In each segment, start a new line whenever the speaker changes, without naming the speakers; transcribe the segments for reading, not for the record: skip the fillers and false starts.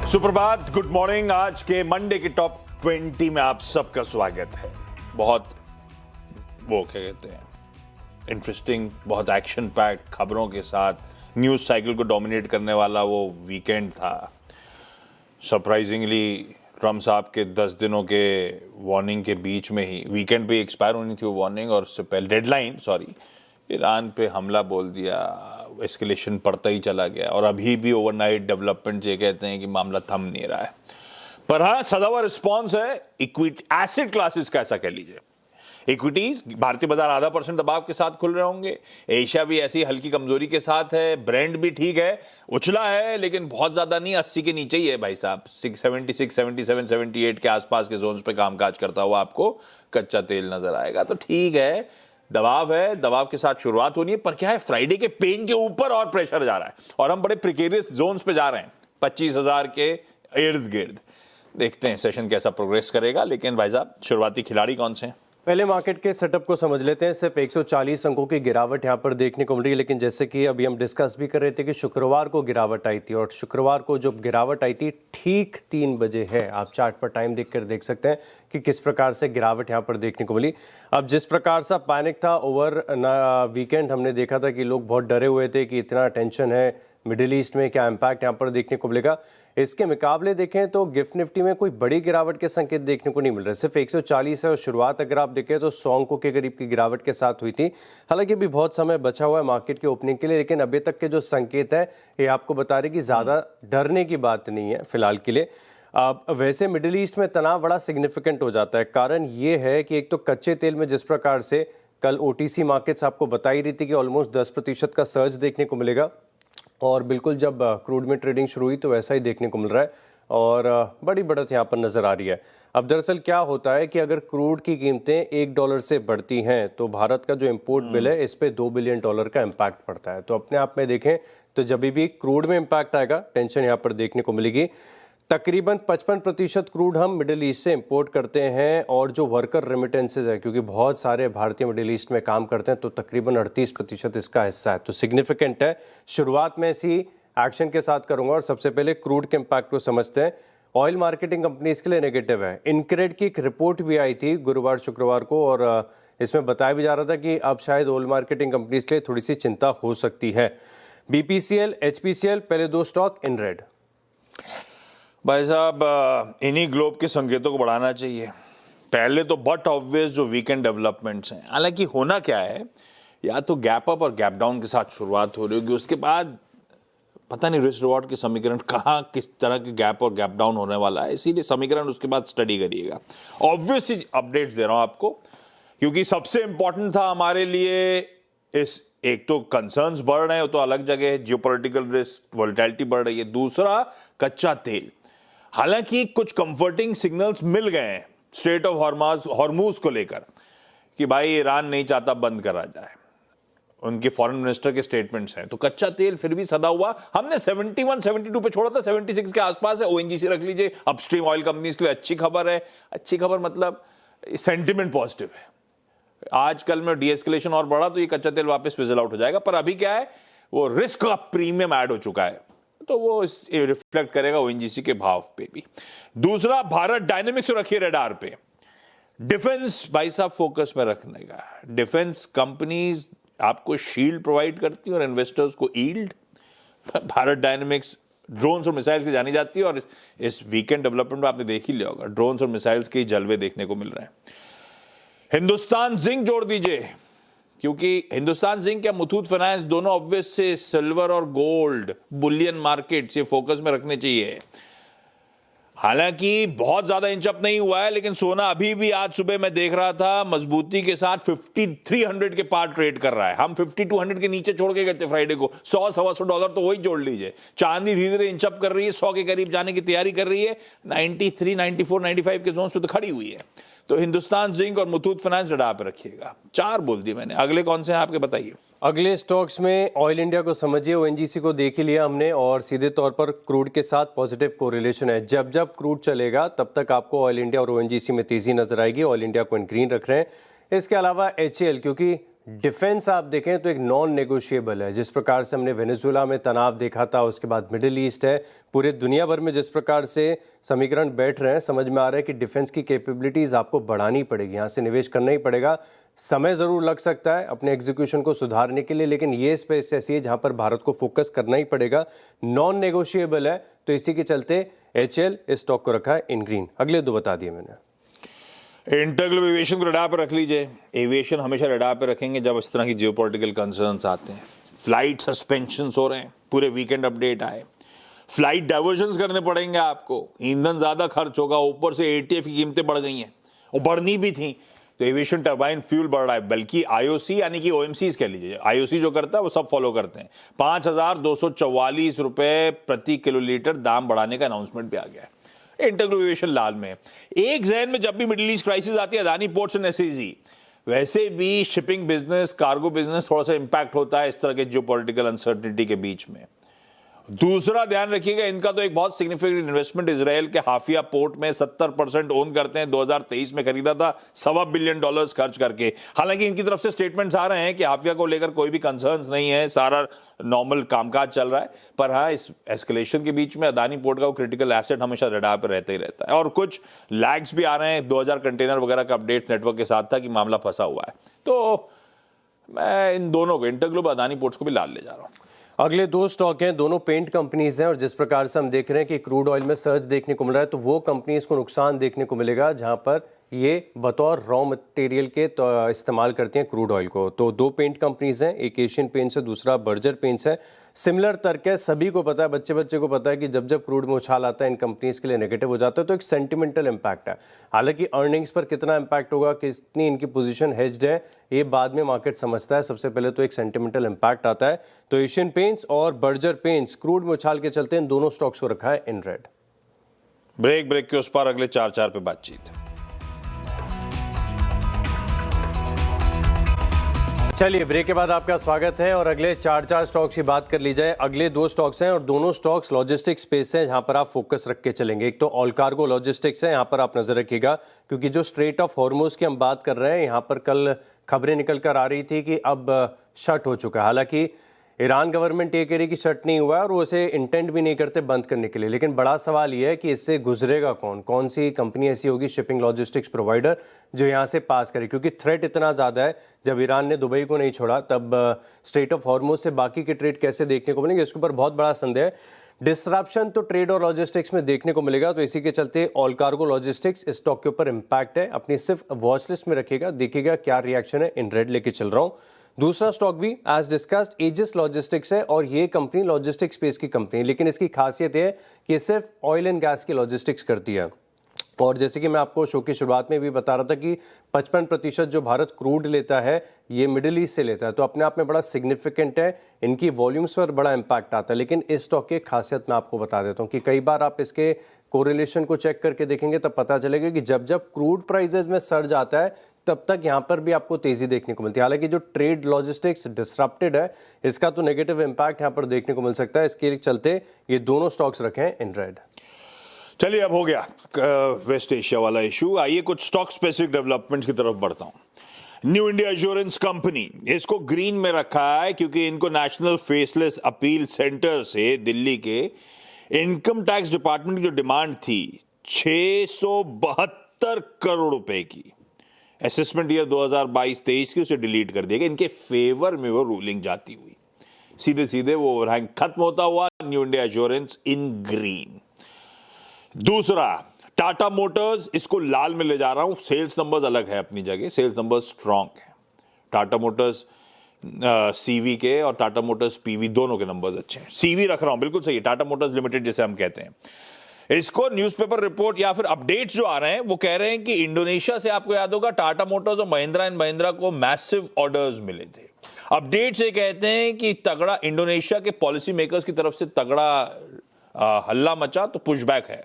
सुप्रभात, good morning. आज के मंडे के टॉप 20 में आप सबका स्वागत है। बहुत वो क्या कहते हैं, इंटरेस्टिंग, बहुत एक्शन पैक्ड खबरों के साथ न्यूज साइकिल को डोमिनेट करने वाला वो वीकेंड था। सरप्राइजिंगली ट्रम्प साहब के 10 दिनों के वार्निंग के बीच में ही वीकेंड पे एक्सपायर होनी थी वो वार्निंग, और उससे पहले डेडलाइन, ईरान पे हमला बोल दिया। एस्केलेशन बढ़ता ही चला गया और अभी भी ओवरनाइट डेवलपमेंट ये कहते हैं कि मामला थम नहीं रहा है। पर हाँ, सदा हुआ रिस्पॉन्स है इक्विटी एसेट क्लासेस का, ऐसा कह लीजिए। इक्विटीज, भारतीय बाजार 0.5% दबाव के साथ खुल रहे होंगे। एशिया भी ऐसी हल्की कमजोरी के साथ है। ब्रेंड भी ठीक है, उछला है लेकिन बहुत ज्यादा नहीं, 80 के नीचे ही है भाई साहब। 76, 77, 78 के आसपास के जोन्स पे कामकाज करता हुआ आपको कच्चा तेल नजर आएगा। तो ठीक है, दबाव है, दबाव के साथ शुरुआत होनी है। पर क्या है, फ्राइडे के पेन के ऊपर और प्रेशर जा रहा है और हम बड़े प्रिकेरियस जोन्स पे जा रहे हैं, 25,000 के इर्द गिर्द। देखते हैं सेशन कैसा प्रोग्रेस करेगा। लेकिन भाई साहब, शुरुआती खिलाड़ी कौन से हैं?
पहले मार्केट के सेटअप को समझ लेते हैं। सिर्फ 140 अंकों की गिरावट यहाँ पर देखने को मिल रही है, लेकिन जैसे कि अभी हम डिस्कस भी कर रहे थे कि शुक्रवार को गिरावट आई थी, और शुक्रवार को जब गिरावट आई थी ठीक 3 बजे है। आप चार्ट पर टाइम देखकर देख सकते हैं कि किस प्रकार से गिरावट यहाँ पर देखने को मिली। अब जिस प्रकार से पैनिक था ओवर वीकेंड, हमने देखा था कि लोग बहुत डरे हुए थे कि इतना टेंशन है मिडिल ईस्ट में, क्या इम्पैक्ट यहाँ पर देखने को मिलेगा। इसके मुकाबले देखें तो गिफ्ट निफ्टी में कोई बड़ी गिरावट के संकेत देखने को नहीं मिल रहे। सिर्फ 140 है और शुरुआत अगर आप देखें तो 100 अंकों के करीब की गिरावट के साथ हुई थी। हालांकि अभी बहुत समय बचा हुआ है मार्केट के ओपनिंग के लिए, लेकिन अभी तक के जो संकेत है ये आपको बता रहे कि ज़्यादा डरने की बात नहीं है फिलहाल के लिए। वैसे मिडिल ईस्ट में तनाव बड़ा सिग्निफिकेंट हो जाता है। कारण ये है कि एक तो कच्चे तेल में जिस प्रकार से कल OTC मार्केट्स आपको बता ही रही थी कि ऑलमोस्ट 10% का सर्ज देखने को मिलेगा, और बिल्कुल जब क्रूड में ट्रेडिंग शुरू हुई तो वैसा ही देखने को मिल रहा है, और बड़ी बढ़त यहाँ पर नज़र आ रही है। अब दरअसल क्या होता है कि अगर क्रूड की कीमतें $1 से बढ़ती हैं तो भारत का जो इंपोर्ट बिल है इस पे $2 बिलियन का इम्पैक्ट पड़ता है। तो अपने आप में देखें तो जब भी क्रूड में इम्पैक्ट आएगा, टेंशन यहाँ पर देखने को मिलेगी। तकरीबन 55% क्रूड हम मिडिल ईस्ट से इंपोर्ट करते हैं, और जो वर्कर रेमिटेंसेज है, क्योंकि बहुत सारे भारतीय मिडिल ईस्ट में काम करते हैं, तो तकरीबन 38% इसका हिस्सा है। तो सिग्निफिकेंट है। शुरुआत में इसी एक्शन के साथ करूंगा, और सबसे पहले क्रूड के इम्पैक्ट को समझते हैं। ऑयल मार्केटिंग कंपनीज के लिए नेगेटिव है। इनक्रेड की एक रिपोर्ट भी आई थी गुरुवार शुक्रवार को, और इसमें बताया भी जा रहा था कि अब शायद ऑयल मार्केटिंग कंपनीज के लिए थोड़ी सी चिंता हो सकती है। BPCL, HPCL, पहले 2 स्टॉक इन रेड।
भाई साहब, इन्हीं ग्लोब के संकेतों को बढ़ाना चाहिए। पहले तो बट ऑब्वियस जो वीकेंड डेवलपमेंट्स हैं, हालांकि होना क्या है, या तो गैप अप और गैप डाउन के साथ शुरुआत हो रही होगी, उसके बाद पता नहीं रिस्क रिवॉर्ड के समीकरण कहाँ किस तरह के गैप और गैप डाउन होने वाला है, इसीलिए समीकरण उसके बाद स्टडी करिएगा। ऑब्वियसली अपडेट्स दे रहा हूं आपको, क्योंकि सबसे इंपॉर्टेंट था हमारे लिए इस, एक तो कंसर्न्स बढ़ रहे हैं, तो अलग जगह है, जियोपॉलिटिकल रिस्क, वोलेटिलिटी बढ़ रही है। दूसरा, कच्चा तेल। हालांकि कुछ कंफर्टिंग सिग्नल्स मिल गए हैं स्ट्रेट ऑफ हॉर्मूज को लेकर कि भाई ईरान नहीं चाहता बंद करा जाए, उनके फॉरेन मिनिस्टर के स्टेटमेंट्स हैं। तो कच्चा तेल फिर भी सदा हुआ, हमने 71, 72 पे छोड़ा था, 76 के आसपास है। ONGC रख लीजिए, अपस्ट्रीम ऑयल कंपनीज के लिए अच्छी खबर है। अच्छी खबर मतलब सेंटिमेंट पॉजिटिव है। आज कल में डीएस्केलेशन और बढ़ा तो ये कच्चा तेल वापस फिजल आउट हो जाएगा। पर अभी क्या है, वो रिस्क का प्रीमियम ऐड हो चुका है, तो वो रिफ्लेक्ट करेगा ONGC के भाव पे भी। दूसरा, भारत डायनेमिक्स रखिए रडार पे। डिफेंस भाई साहब फोकस में रखने का। डिफेंस कंपनीज आपको शील्ड प्रोवाइड करती है और इन्वेस्टर्स को यील्ड। भारत डायनेमिक्स ड्रोन्स और मिसाइल्स की जानी जाती है, और इस वीकेंड डेवलपमेंट में आपने देख ही लिया होगा, ड्रोन्स और मिसाइल्स के जलवे देखने को मिल रहे हैं। हिंदुस्तान जिंक जोड़ दीजिए, क्योंकि हिंदुस्तान जिंक या मुथूट फाइनेंस दोनों ऑब्वियस से सिल्वर और गोल्ड बुलियन मार्केट से फोकस में रखने चाहिए। हालांकि बहुत ज्यादा इंचअप नहीं हुआ है, लेकिन सोना अभी भी आज सुबह मैं देख रहा था मजबूती के साथ 5300 के पार ट्रेड कर रहा है। हम 5200 के नीचे छोड़ के गए थे फ्राइडे को। $100-125 तो वही जोड़ लीजिए। चांदी धीरे धीरे इंचअप कर रही है, 100 के करीब जाने की तैयारी कर रही है। 93, 94, 95 के जोन पे तो खड़ी हुई है। तो हिंदुस्तान जिंक और मुथूट फाइनेंस रडार पे रखिएगा। 4 बोल दिए मैंने, अगले कौन से हैं आपके बताइए।
अगले स्टॉक्स में ऑयल इंडिया को समझिए, ONGC को देख ही लिया हमने, और सीधे तौर पर क्रूड के साथ पॉजिटिव कोरिलेशन है। जब जब क्रूड चलेगा तब तक आपको ऑयल इंडिया और ONGC में तेजी नजर आएगी। ऑयल इंडिया को इन ग्रीन रख रहे हैं। इसके अलावा HAL, क्योंकि डिफेंस आप देखें तो एक नॉन नेगोशिएबल है। जिस प्रकार से हमने वेनेजुएला में तनाव देखा था, उसके बाद मिडिल ईस्ट है, पूरे दुनिया भर में जिस प्रकार से समीकरण बैठ रहे हैं, समझ में आ रहा है कि डिफेंस की कैपेबिलिटीज़ आपको बढ़ानी पड़ेगी, यहाँ से निवेश करना ही पड़ेगा। समय ज़रूर लग सकता है अपने एग्जीक्यूशन को सुधारने के लिए, लेकिन ये स्पेस ऐसी है जहाँ पर भारत को फोकस करना ही पड़ेगा, नॉन नेगोशिएबल है। तो इसी के चलते HL इस स्टॉक को रखा है इन ग्रीन। अगले दो बता दिए मैंने।
इंटरग्लोब एविएशन को रडार पर रख लीजिए। एविएशन हमेशा रडार पर रखेंगे जब इस तरह की जियोपॉलिटिकल कंसर्न्स आते हैं। फ्लाइट सस्पेंशंस हो रहे हैं, पूरे वीकेंड अपडेट आए। फ्लाइट डाइवर्जन्स करने पड़ेंगे आपको, ईंधन ज़्यादा खर्च होगा, ऊपर से ATF की कीमतें बढ़ गई हैं और बढ़नी भी थी। तो एविएशन टरबाइन फ्यूल बढ़ रहा है, बल्कि IOC यानी कि OMCs कह लीजिए, IOC जो करता है वो सब फॉलो करते हैं। 5,244 रुपये प्रति किलोलीटर दाम बढ़ाने का अनाउंसमेंट भी आ गया है। इंटरग्लोब एविएशन लाल में। एक जहन में जब भी मिडिल ईस्ट क्राइसिस आती है, अदानी पोर्ट्स एंड SEZ, वैसे भी शिपिंग बिजनेस, कार्गो बिजनेस थोड़ा सा इंपैक्ट होता है इस तरह के जियोपॉलिटिकल अनसर्टेनिटी के बीच में। दूसरा ध्यान रखिएगा, इनका तो एक बहुत सिग्निफिकेंट इन्वेस्टमेंट इजराइल के हाफिया पोर्ट में 70% ओन करते हैं। 2023 में खरीदा था, $1.25 बिलियन खर्च करके। हालांकि इनकी तरफ से स्टेटमेंट्स आ रहे हैं कि हाफिया को लेकर कोई भी कंसर्न्स नहीं है, सारा नॉर्मल कामकाज चल रहा है। पर हाँ, इस एस्केलेशन के बीच में अदानी पोर्ट का वो क्रिटिकल एसेट हमेशा रडार पर रहता ही रहता है। और कुछ लैग्स भी आ रहे हैं, 2000 कंटेनर वगैरह का अपडेट नेटवर्क के साथ था कि मामला फंसा हुआ है। तो मैं इन दोनों को, इंटरग्लोब, अदानी पोर्ट्स को भी लाल ले जा रहा हूँ।
अगले दो स्टॉक हैं, दोनों पेंट कंपनीज हैं, और जिस प्रकार से हम देख रहे हैं कि क्रूड ऑयल में सर्ज देखने को मिल रहा है, तो वो कंपनीज को नुकसान देखने को मिलेगा जहां पर ये बतौर रॉ मटेरियल के तो इस्तेमाल करती हैं क्रूड ऑयल को। तो दो पेंट कंपनीज हैं, एक एशियन पेंट्स है, दूसरा बर्जर पेंट्स है। सिमिलर तर्क है, सभी को पता है, बच्चे बच्चे को पता है कि जब जब क्रूड में उछाल आता है इन कंपनीज के लिए नेगेटिव हो जाता है, तो एक सेंटिमेंटल इम्पैक्ट है। हालांकि अर्निंग्स पर कितना इम्पैक्ट होगा, कितनी इनकी पोजीशन हेज्ड है, ये बाद में मार्केट समझता है। सबसे पहले तो एक सेंटिमेंटल इम्पैक्ट आता है। तो एशियन पेंट्स और बर्जर पेंट्स क्रूड में उछाल के चलते इन दोनों स्टॉक्स को रखा है इन रेड।
ब्रेक के उस पार अगले 4 पे बातचीत।
चलिए, ब्रेक के बाद आपका स्वागत है और अगले 4 स्टॉक्स की बात कर ली जाए। अगले दो स्टॉक्स हैं और दोनों स्टॉक्स लॉजिस्टिक्स स्पेस हैं, जहां पर आप फोकस रख के चलेंगे। एक तो ऑल कार्गो लॉजिस्टिक्स है, यहां पर आप नजर रखिएगा, क्योंकि जो स्ट्रेट ऑफ हॉर्मुज की हम बात कर रहे हैं, यहां पर कल खबरें निकल कर आ रही थी कि अब शट हो चुका है। हालांकि ईरान गवर्नमेंट ये कह रही कि शट नहीं हुआ और वो उसे इंटेंट भी नहीं करते बंद करने के लिए, लेकिन बड़ा सवाल ये है कि इससे गुजरेगा कौन, कौन सी कंपनी ऐसी होगी शिपिंग लॉजिस्टिक्स प्रोवाइडर जो यहाँ से पास करे, क्योंकि थ्रेट इतना ज़्यादा है। जब ईरान ने दुबई को नहीं छोड़ा, तब स्ट्रेट ऑफ हॉर्मुज से बाकी के ट्रेड कैसे देखने को मिलेंगे, इसके ऊपर बहुत बड़ा संदेह है। डिस्ट्रप्शन तो ट्रेड और लॉजिस्टिक्स में देखने को मिलेगा, तो इसी के चलते ऑल कार्गो लॉजिस्टिक्स इस स्टॉक के ऊपर इम्पैक्ट है। अपनी सिर्फ वॉच लिस्ट में रखिएगा, देखिएगा क्या रिएक्शन है। इन रेड लेके चल रहा हूँ। दूसरा स्टॉक भी एज डिस्कस्ड एजिस लॉजिस्टिक्स है, और ये कंपनी लॉजिस्टिक्स स्पेस की कंपनी है, लेकिन इसकी खासियत है कि ये सिर्फ ऑयल एंड गैस की लॉजिस्टिक्स करती है। और जैसे कि मैं आपको शो की शुरुआत में भी बता रहा था कि 55% जो भारत क्रूड लेता है ये मिडिल ईस्ट से लेता है, तो अपने आप में बड़ा सिग्निफिकेंट है। इनकी वॉल्यूम्स पर बड़ा इम्पैक्ट आता है। लेकिन इस स्टॉक की खासियत मैं आपको बता देता हूँ कि कई बार आप इसके कोरिलेशन को चेक करके देखेंगे तब पता चलेगा कि जब जब क्रूड प्राइजेस में सर्ज आता है, तब तक यहाँ पर भी आपको तेजी देखने को मिलती है। हालांकि जो ट्रेड लॉजिस्टिक्स डिसरप्टेड है, इसका तो नेगेटिव इम्पैक्ट यहाँ पर देखने को मिल सकता है। इसके चलते ये दोनों स्टॉक्स रखें इन रेड।
चलिए, अब हो गया वेस्ट एशिया वाला इशू। आइए कुछ स्टॉक स्पेसिफिक डेवलपमेंट्स की तरफ बढ़ता हूं। न्यू इंडिया एश्योरेंस कंपनी, इसको ग्रीन में रखा है क्योंकि इनको नेशनल फेसलेस अपील सेंटर से दिल्ली के इनकम टैक्स डिपार्टमेंट की जो डिमांड थी 672 करोड़ रुपए की, असेसमेंट ईयर 2022-23 की, उसे डिलीट कर दिया गया। इनके फेवर में वो रूलिंग जाती हुई सीधे सीधे वो रैंक खत्म होता हुआ न्यू इंडिया एश्योरेंस इन ग्रीन। दूसरा, टाटा मोटर्स, इसको लाल में ले जा रहा हूं। सेल्स नंबर्स अलग है अपनी जगह, सेल्स नंबर्स स्ट्रांग है। टाटा मोटर्स CV के और टाटा मोटर्स PV दोनों के नंबर्स अच्छे हैं। CV रख रहा हूं, बिल्कुल सही है, टाटा मोटर्स लिमिटेड जिसे हम कहते हैं। इसको न्यूज़पेपर रिपोर्ट या फिर अपडेट्स जो आ रहे हैं वो कह रहे हैं कि इंडोनेशिया से, आपको याद होगा, टाटा मोटर्स और महिंद्रा एंड महिंद्रा को मैसिव ऑर्डर्स मिले थे। अपडेट्स ये कहते हैं कि तगड़ा इंडोनेशिया के पॉलिसी मेकर्स की तरफ से तगड़ा हल्ला मचा, तो पुशबैक है।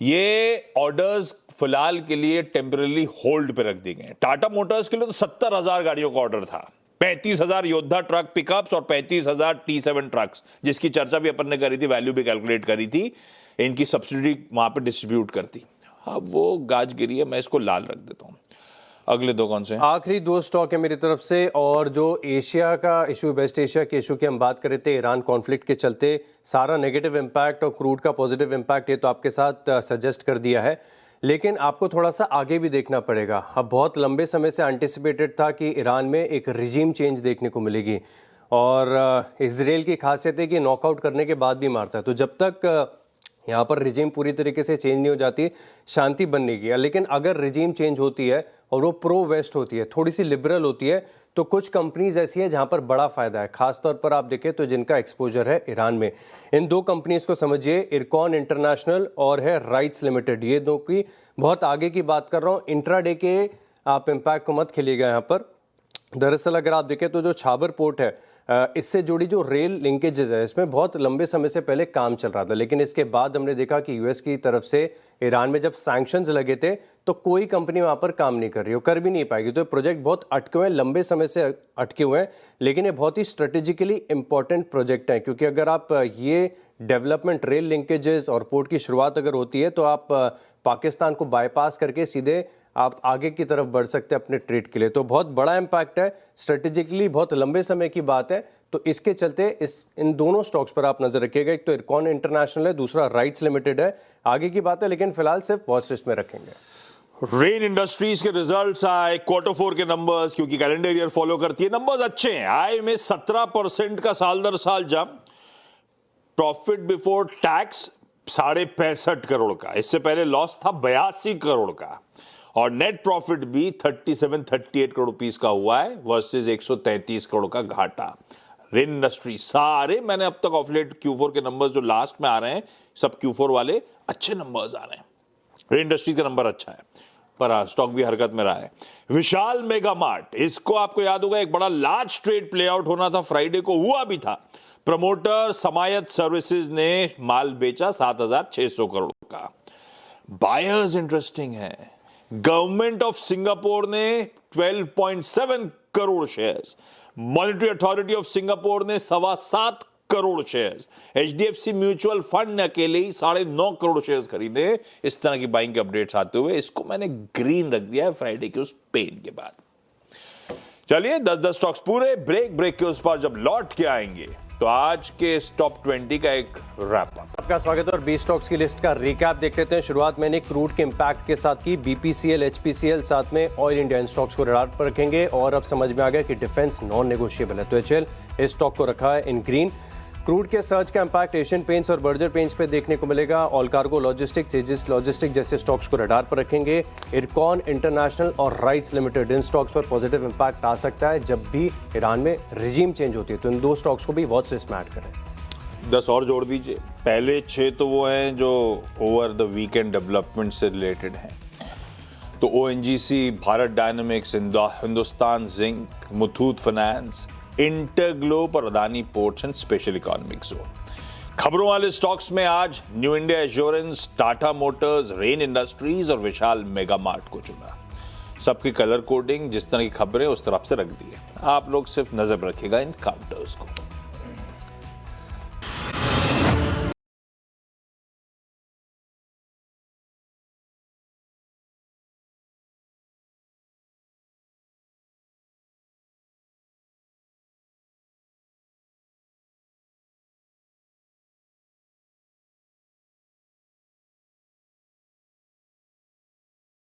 ये ऑर्डर्स फिलहाल के लिए टेम्पररी होल्ड पे रख दिए गए। टाटा मोटर्स के लिए तो 70,000 गाड़ियों का ऑर्डर था, 35,000 योद्धा ट्रक पिकअप्स और 35,000 T7 ट्रक्स, जिसकी चर्चा भी अपन ने करी थी, वैल्यू भी कैलकुलेट करी थी, इनकी सब्सिडी वहां पे डिस्ट्रीब्यूट करती। अब वो गाज गिरी है, मैं इसको लाल रख देता हूं। अगले दो कौन से हैं?
आखिरी दो स्टॉक है मेरी तरफ से, और जो एशिया का इशू, वेस्ट एशिया के इशू की हम बात कर रहे थे, ईरान कॉन्फ्लिक्ट के चलते सारा नेगेटिव इम्पैक्ट और क्रूड का पॉजिटिव इम्पैक्ट, ये तो आपके साथ सजेस्ट कर दिया है, लेकिन आपको थोड़ा सा आगे भी देखना पड़ेगा। अब बहुत लंबे समय से एंटिसिपेटेड था कि ईरान में एक रिजीम चेंज देखने को मिलेगी, और इजराइल की खासियत है कि नॉकआउट करने के बाद भी मारता है, तो जब तक यहाँ पर रिजीम पूरी तरीके से चेंज नहीं हो जाती, शांति बनने की। लेकिन अगर रिजीम चेंज होती है और वो प्रो वेस्ट होती है, थोड़ी सी लिबरल होती है, तो कुछ कंपनीज ऐसी हैं जहाँ पर बड़ा फ़ायदा है। खासतौर पर आप देखें तो जिनका एक्सपोजर है ईरान में, इन दो कंपनीज को समझिए, इरकॉन इंटरनेशनल और है राइट्स लिमिटेड। ये दो की बहुत आगे की बात कर रहा हूँ, इंट्राडे के आप इम्पैक्ट को मत खेलिएगा यहाँ पर। दरअसल अगर आप देखें तो जो छाबर पोर्ट है, इससे जुड़ी जो रेल लिंकेजेस है, इसमें बहुत लंबे समय से पहले काम चल रहा था, लेकिन इसके बाद हमने देखा कि यूएस की तरफ से ईरान में जब सैंक्शंस लगे थे तो कोई कंपनी वहाँ पर काम नहीं कर रही हो, कर भी नहीं पाएगी। तो ये प्रोजेक्ट बहुत अटके हुए हैं, लंबे समय से अटके हुए हैं, लेकिन ये बहुत ही स्ट्रेटेजिकली इंपॉर्टेंट प्रोजेक्ट है, क्योंकि अगर आप ये डेवलपमेंट, रेल लिंकेजेस और पोर्ट की शुरुआत अगर होती है तो आप पाकिस्तान को बाईपास करके सीधे आप आगे की तरफ बढ़ सकते हैं अपने ट्रेड के लिए। तो बहुत बड़ा इम्पैक्ट है, स्ट्रेटेजिकली बहुत लंबे समय की बात है, तो इसके चलते इन दोनों स्टॉक्स पर आप नजर रखिएगा। एक तो इरकॉन इंटरनेशनल है, दूसरा राइट्स लिमिटेड है, आगे की बात है, लेकिन फिलहाल सिर्फ वॉच लिस्ट में रखेंगे।
रेन इंडस्ट्रीज के रिजल्ट्स आए, Q4 के नंबर्स, क्योंकि कैलेंडर ईयर फॉलो करती है, नंबर्स अच्छे हैं। आय में 17% का साल दर साल jump, profit before tax 65.5 crore का, इससे पहले लॉस था 82 करोड़ का, और नेट प्रॉफिट भी 38 करोड़ रुपीस का हुआ है वर्सेस 133 करोड़ का घाटा। रेन इंडस्ट्री सारे, मैंने अब तक ऑफ लेट Q4 के नंबर्स जो लास्ट में आ रहे हैं, सब Q4 वाले अच्छे नंबर्स आ रहे हैं। रेन इंडस्ट्री का नंबर अच्छा है, पर हाँ, स्टॉक भी हरकत में रहा है। विशाल मेगा मार्ट, इसको आपको याद होगा, एक बड़ा लार्ज ट्रेड प्ले आउट होना था, फ्राइडे को हुआ भी था। प्रमोटर समायत सर्विसेज ने माल बेचा 7,600 करोड़ का। बायर्स इंटरेस्टिंग है, गवर्नमेंट ऑफ सिंगापुर ने 12.7 crore shares, monetary authority of Singapore ने 7.25 crore shares, HDFC mutual fund ने अकेले ही 9.5 करोड़ शेयर्स खरीदे। इस तरह की बाइंग के अपडेट्स आते हुए इसको मैंने ग्रीन रख दिया है फ्राइडे के उस पेन के बाद। चलिए 10 स्टॉक्स पूरे, ब्रेक के उस पर जब लौट के आएंगे तो आज के टॉप 20 का एक रैप अप।
आपका स्वागत है और 20 स्टॉक्स की लिस्ट का रिकैप देख लेते हैं। शुरुआत मैंने क्रूड के इम्पैक्ट के साथ की, बीपीसीएल, एचपीसीएल, साथ में ऑयल इंडिया, इन स्टॉक्स को रडार पर रखेंगे, और अब समझ में आ गया कि डिफेंस नॉन नेगोशिएबल है, तो एचएल इस स्टॉक को रखा है इन ग्रीन। क्रूड के सर्च का इम्पैक्ट एशियन पेंट्स और बर्जर पेंट्स पे देखने को मिलेगा। All cargo logistics, edges logistic जैसे स्टॉक्स को रडार पर रखेंगे। इरकॉन इंटरनेशनल और राइट्स लिमिटेड, इन स्टॉक्स पर पॉजिटिव इम्पैक्ट आ सकता है जब भी ईरान में रिजीम चेंज होती है, तो इन दो स्टॉक्स को भी वॉच लिस्ट में ऐड करें।
10 और जोड़ दीजिए, पहले 6 तो वो हैं जो ओवर द वीकेंड डेवलपमेंट से रिलेटेड हैं, तो ONGC, Bharat Dynamics, Hindustan Zinc, Muthoot Finance, InterGlobe और Adani Ports and Special Economic Zone. खबरों वाले स्टॉक्स में आज New India Assurance, Tata Motors, Rain Industries और विशाल मेगा मार्ट को चुना। सबकी कलर कोडिंग जिस तरह की खबरें उस तरफ से रख दी है, आप लोग सिर्फ नजर रखिएगा इन काउंटर्स को।